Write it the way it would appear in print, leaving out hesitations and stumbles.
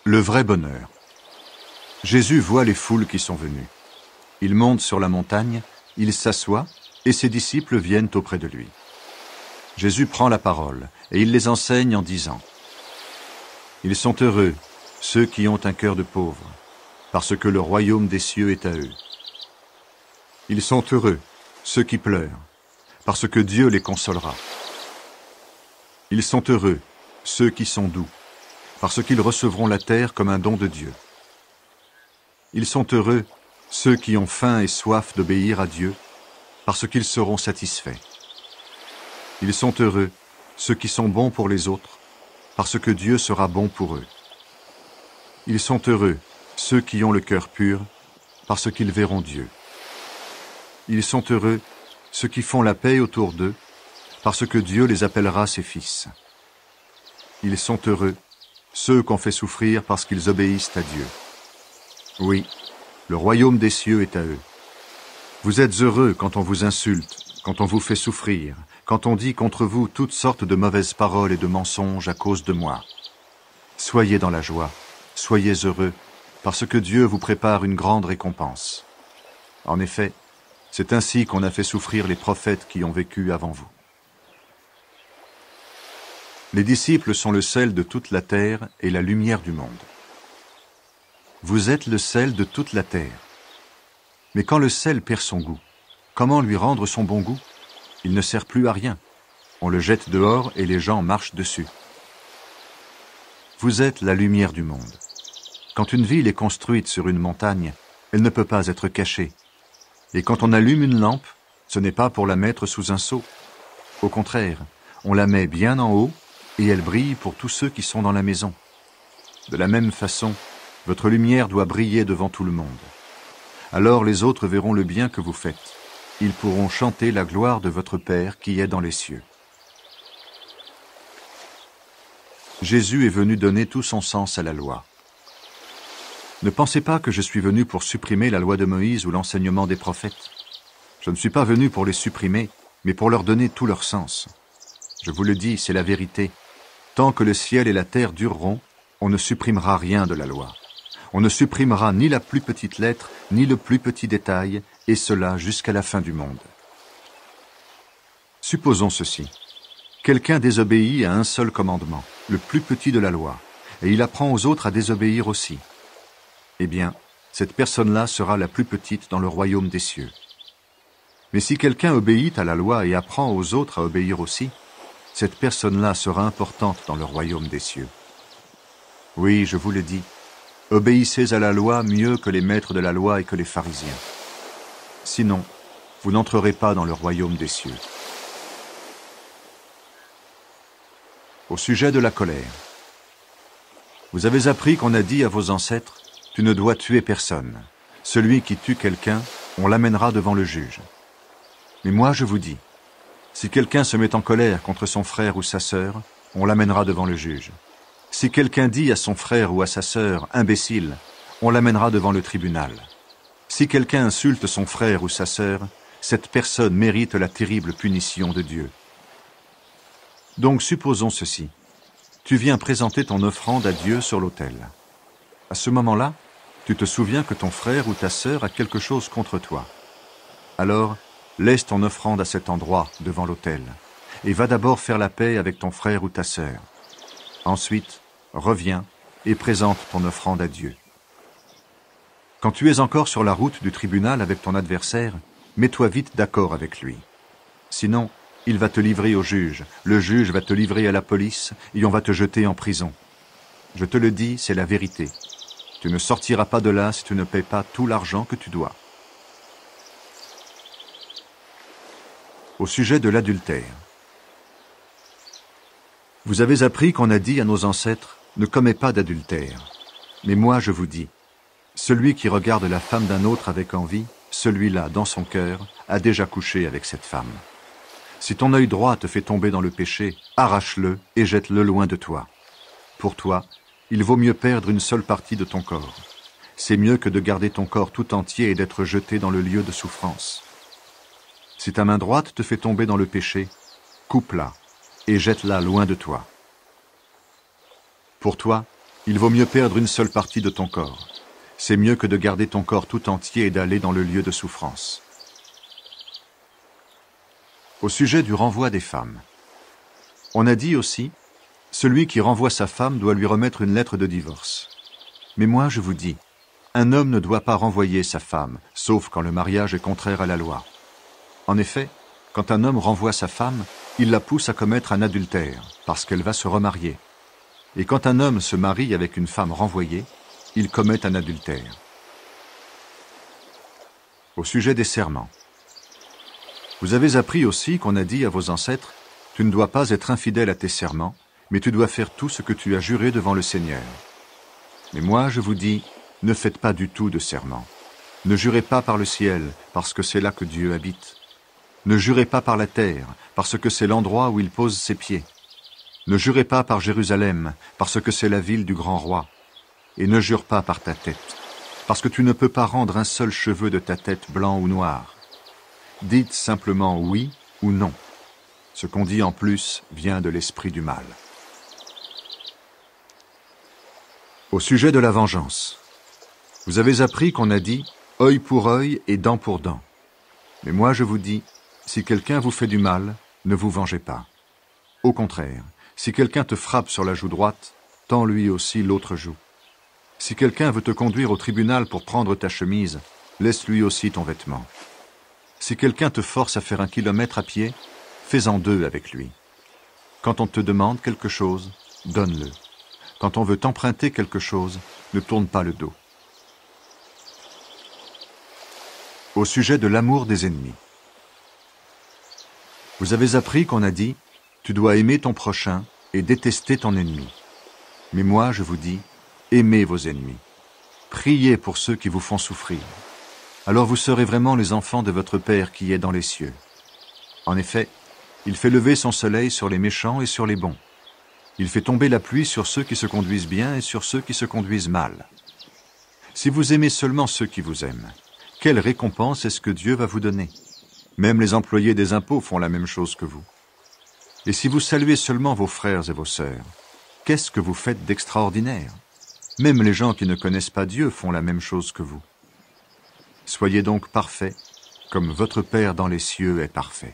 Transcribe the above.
Le vrai bonheur. Jésus voit les foules qui sont venues. Il monte sur la montagne, il s'assoit, et ses disciples viennent auprès de lui. Jésus prend la parole, et il les enseigne en disant « Ils sont heureux, ceux qui ont un cœur de pauvre, parce que le royaume des cieux est à eux. Ils sont heureux, ceux qui pleurent, parce que Dieu les consolera. Ils sont heureux, ceux qui sont doux, parce qu'ils recevront la terre comme un don de Dieu. Ils sont heureux, ceux qui ont faim et soif d'obéir à Dieu, parce qu'ils seront satisfaits. Ils sont heureux, ceux qui sont bons pour les autres, parce que Dieu sera bon pour eux. Ils sont heureux, ceux qui ont le cœur pur, parce qu'ils verront Dieu. Ils sont heureux, ceux qui font la paix autour d'eux, parce que Dieu les appellera ses fils. Ils sont heureux, ceux qu'on fait souffrir parce qu'ils obéissent à Dieu. Oui, le royaume des cieux est à eux. Vous êtes heureux quand on vous insulte, quand on vous fait souffrir, quand on dit contre vous toutes sortes de mauvaises paroles et de mensonges à cause de moi. Soyez dans la joie, soyez heureux, parce que Dieu vous prépare une grande récompense. En effet, c'est ainsi qu'on a fait souffrir les prophètes qui ont vécu avant vous. Les disciples sont le sel de toute la terre et la lumière du monde. Vous êtes le sel de toute la terre. Mais quand le sel perd son goût, comment lui rendre son bon goût? Il ne sert plus à rien. On le jette dehors et les gens marchent dessus. Vous êtes la lumière du monde. Quand une ville est construite sur une montagne, elle ne peut pas être cachée. Et quand on allume une lampe, ce n'est pas pour la mettre sous un seau. Au contraire, on la met bien en haut et elle brille pour tous ceux qui sont dans la maison. De la même façon, votre lumière doit briller devant tout le monde. Alors les autres verront le bien que vous faites. Ils pourront chanter la gloire de votre Père qui est dans les cieux. Jésus est venu donner tout son sens à la loi. Ne pensez pas que je suis venu pour supprimer la loi de Moïse ou l'enseignement des prophètes. Je ne suis pas venu pour les supprimer, mais pour leur donner tout leur sens. Je vous le dis, c'est la vérité. Tant que le ciel et la terre dureront, on ne supprimera rien de la loi. On ne supprimera ni la plus petite lettre, ni le plus petit détail, et cela jusqu'à la fin du monde. Supposons ceci. Quelqu'un désobéit à un seul commandement, le plus petit de la loi, et il apprend aux autres à désobéir aussi. Eh bien, cette personne-là sera la plus petite dans le royaume des cieux. Mais si quelqu'un obéit à la loi et apprend aux autres à obéir aussi, cette personne-là sera importante dans le royaume des cieux. Oui, je vous le dis, obéissez à la loi mieux que les maîtres de la loi et que les pharisiens. Sinon, vous n'entrerez pas dans le royaume des cieux. Au sujet de la colère. Vous avez appris qu'on a dit à vos ancêtres, « Tu ne dois tuer personne. Celui qui tue quelqu'un, on l'amènera devant le juge. » Mais moi, je vous dis, si quelqu'un se met en colère contre son frère ou sa sœur, on l'amènera devant le juge. Si quelqu'un dit à son frère ou à sa sœur « imbécile », on l'amènera devant le tribunal. Si quelqu'un insulte son frère ou sa sœur, cette personne mérite la terrible punition de Dieu. Donc supposons ceci. Tu viens présenter ton offrande à Dieu sur l'autel. À ce moment-là, tu te souviens que ton frère ou ta sœur a quelque chose contre toi. Alors, laisse ton offrande à cet endroit, devant l'autel, et va d'abord faire la paix avec ton frère ou ta sœur. Ensuite, reviens et présente ton offrande à Dieu. Quand tu es encore sur la route du tribunal avec ton adversaire, mets-toi vite d'accord avec lui. Sinon, il va te livrer au juge, le juge va te livrer à la police et on va te jeter en prison. Je te le dis, c'est la vérité. Tu ne sortiras pas de là si tu ne paies pas tout l'argent que tu dois. Au sujet de l'adultère. Vous avez appris qu'on a dit à nos ancêtres, « Ne commets pas d'adultère ». Mais moi, je vous dis, celui qui regarde la femme d'un autre avec envie, celui-là, dans son cœur, a déjà couché avec cette femme. Si ton œil droit te fait tomber dans le péché, arrache-le et jette-le loin de toi. Pour toi, il vaut mieux perdre une seule partie de ton corps. C'est mieux que de garder ton corps tout entier et d'être jeté dans le lieu de souffrance. Si ta main droite te fait tomber dans le péché, coupe-la et jette-la loin de toi. Pour toi, Il vaut mieux perdre une seule partie de ton corps. C'est mieux que de garder ton corps tout entier et d'aller dans le lieu de souffrance. Au sujet du renvoi des femmes. On a dit aussi, celui qui renvoie sa femme doit lui remettre une lettre de divorce. Mais moi, je vous dis, un homme ne doit pas renvoyer sa femme, sauf quand le mariage est contraire à la loi. En effet, quand un homme renvoie sa femme, il la pousse à commettre un adultère, parce qu'elle va se remarier. Et quand un homme se marie avec une femme renvoyée, il commet un adultère. Au sujet des serments. Vous avez appris aussi qu'on a dit à vos ancêtres, « Tu ne dois pas être infidèle à tes serments, mais tu dois faire tout ce que tu as juré devant le Seigneur. » Mais moi, je vous dis, ne faites pas du tout de serment. Ne jurez pas par le ciel, parce que c'est là que Dieu habite. Ne jurez pas par la terre, parce que c'est l'endroit où il pose ses pieds. Ne jurez pas par Jérusalem, parce que c'est la ville du grand roi. Et ne jure pas par ta tête, parce que tu ne peux pas rendre un seul cheveu de ta tête blanc ou noir. Dites simplement oui ou non. Ce qu'on dit en plus vient de l'esprit du mal. Au sujet de la vengeance. Vous avez appris qu'on a dit « œil pour œil et dent pour dent ». Mais moi je vous dis, si quelqu'un vous fait du mal, ne vous vengez pas. Au contraire, si quelqu'un te frappe sur la joue droite, tends lui aussi l'autre joue. Si quelqu'un veut te conduire au tribunal pour prendre ta chemise, laisse lui aussi ton vêtement. Si quelqu'un te force à faire 1 kilomètre à pied, fais-en 2 avec lui. Quand on te demande quelque chose, donne-le. Quand on veut t'emprunter quelque chose, ne tourne pas le dos. Au sujet de l'amour des ennemis. Vous avez appris qu'on a dit « Tu dois aimer ton prochain et détester ton ennemi ». Mais moi, je vous dis, aimez vos ennemis. Priez pour ceux qui vous font souffrir. Alors vous serez vraiment les enfants de votre Père qui est dans les cieux. En effet, il fait lever son soleil sur les méchants et sur les bons. Il fait tomber la pluie sur ceux qui se conduisent bien et sur ceux qui se conduisent mal. Si vous aimez seulement ceux qui vous aiment, quelle récompense est-ce que Dieu va vous donner? Même les employés des impôts font la même chose que vous. Et si vous saluez seulement vos frères et vos sœurs, qu'est-ce que vous faites d'extraordinaire? Même les gens qui ne connaissent pas Dieu font la même chose que vous. Soyez donc parfaits, comme votre Père dans les cieux est parfait.